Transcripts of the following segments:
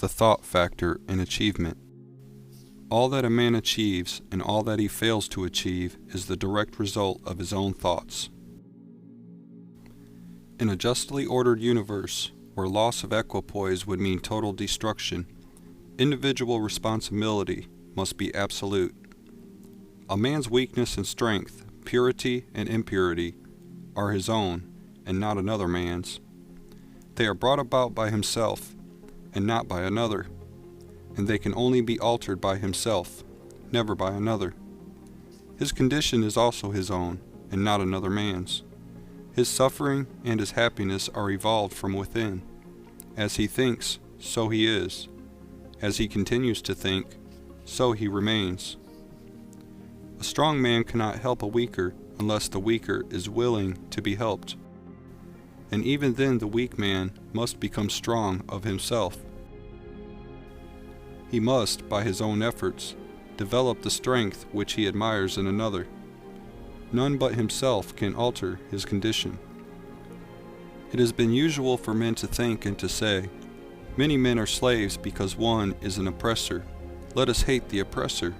the thought factor in achievement. All that a man achieves and all that he fails to achieve is the direct result of his own thoughts. In a justly ordered universe, where loss of equipoise would mean total destruction, individual responsibility must be absolute. A man's weakness and strength, purity and impurity, are his own and not another man's. They are brought about by himself and not by another, and they can only be altered by himself, never by another. His condition is also his own, and not another man's. His suffering and his happiness are evolved from within. As he thinks, so he is. As he continues to think, so he remains. A strong man cannot help a weaker unless the weaker is willing to be helped. And even then the weak man must become strong of himself. He must, by his own efforts, develop the strength which he admires in another. None but himself can alter his condition. It has been usual for men to think and to say, "Many men are slaves because one is an oppressor. Let us hate the oppressor."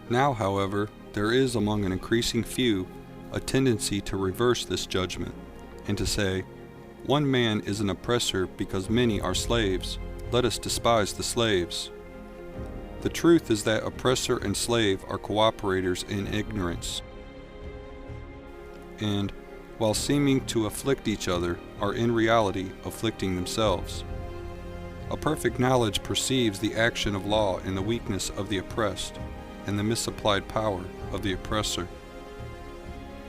Now, however, there is among an increasing few a tendency to reverse this judgment, and to say, "One man is an oppressor because many are slaves. Let us despise the slaves." The truth is that oppressor and slave are cooperators in ignorance, and, while seeming to afflict each other, are in reality afflicting themselves. A perfect knowledge perceives the action of law in the weakness of the oppressed, and the misapplied power of the oppressor.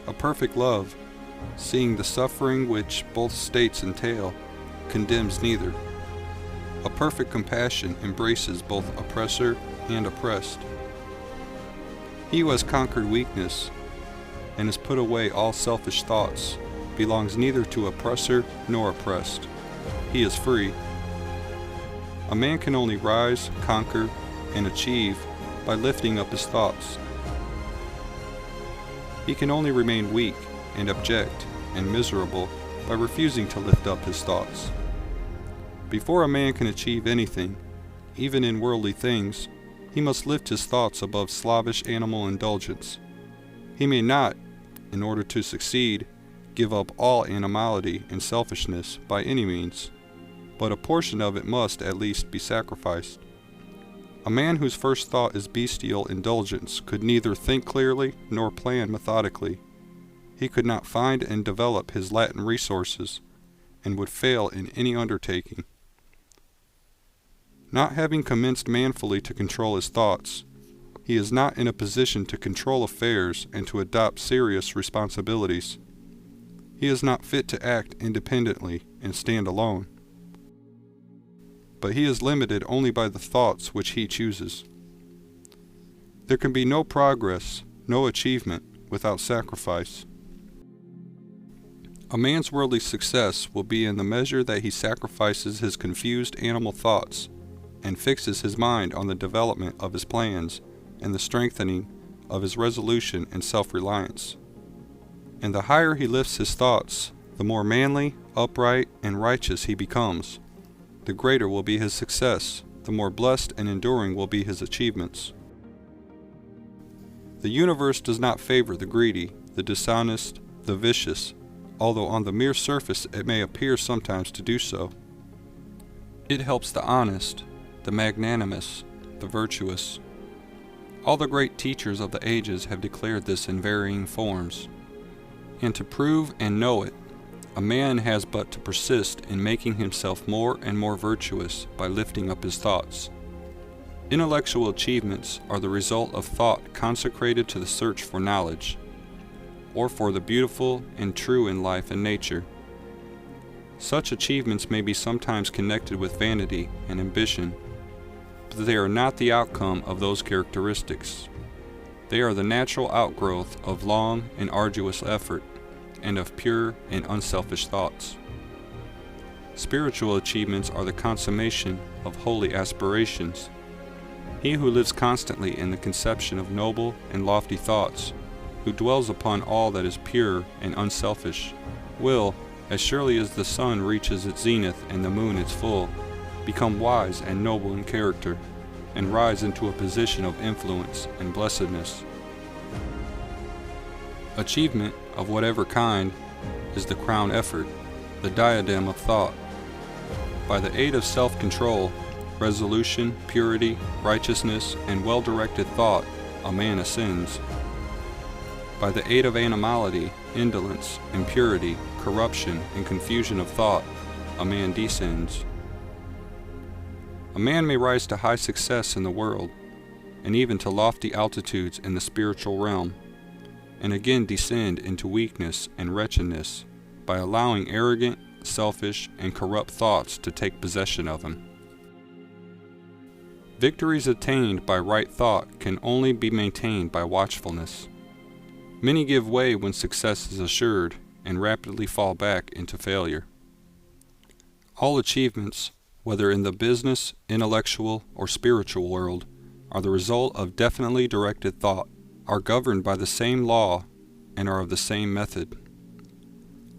A perfect love, seeing the suffering which both states entail, condemns neither. A perfect compassion embraces both oppressor and oppressed. He who has conquered weakness and has put away all selfish thoughts belongs neither to oppressor nor oppressed. He is free. A man can only rise, conquer, and achieve by lifting up his thoughts. He can only remain weak and abject and miserable by refusing to lift up his thoughts. Before a man can achieve anything, even in worldly things, he must lift his thoughts above slavish animal indulgence. He may not, in order to succeed, give up all animality and selfishness by any means, but a portion of it must at least be sacrificed. A man whose first thought is bestial indulgence could neither think clearly nor plan methodically. He could not find and develop his latent resources, and would fail in any undertaking. Not having commenced manfully to control his thoughts, he is not in a position to control affairs and to adopt serious responsibilities. He is not fit to act independently and stand alone. But he is limited only by the thoughts which he chooses. There can be no progress, no achievement, without sacrifice. A man's worldly success will be in the measure that he sacrifices his confused animal thoughts and fixes his mind on the development of his plans and the strengthening of his resolution and self-reliance. And the higher he lifts his thoughts, the more manly, upright, and righteous he becomes. The greater will be his success, the more blessed and enduring will be his achievements. The universe does not favor the greedy, the dishonest, the vicious, although on the mere surface it may appear sometimes to do so. It helps the honest, the magnanimous, the virtuous. All the great teachers of the ages have declared this in varying forms. And to prove and know it, a man has but to persist in making himself more and more virtuous by lifting up his thoughts. Intellectual achievements are the result of thought consecrated to the search for knowledge, or for the beautiful and true in life and nature. Such achievements may be sometimes connected with vanity and ambition, but they are not the outcome of those characteristics. They are the natural outgrowth of long and arduous effort, and of pure and unselfish thoughts. Spiritual achievements are the consummation of holy aspirations. He who lives constantly in the conception of noble and lofty thoughts, who dwells upon all that is pure and unselfish, will, as surely as the sun reaches its zenith and the moon its full, become wise and noble in character, and rise into a position of influence and blessedness. Achievement of whatever kind is the crown effort, the diadem of thought. By the aid of self-control, resolution, purity, righteousness, and well-directed thought, a man ascends. By the aid of animality, indolence, impurity, corruption, and confusion of thought, a man descends. A man may rise to high success in the world, and even to lofty altitudes in the spiritual realm, and again descend into weakness and wretchedness by allowing arrogant, selfish, and corrupt thoughts to take possession of him. Victories attained by right thought can only be maintained by watchfulness. Many give way when success is assured and rapidly fall back into failure. All achievements, whether in the business, intellectual, or spiritual world, are the result of definitely directed thought, are governed by the same law, and are of the same method.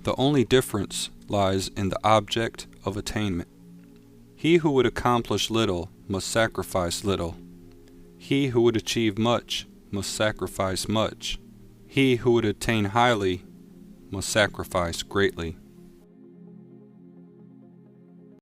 The only difference lies in the object of attainment. He who would accomplish little must sacrifice little. He who would achieve much must sacrifice much. He who would attain highly must sacrifice greatly.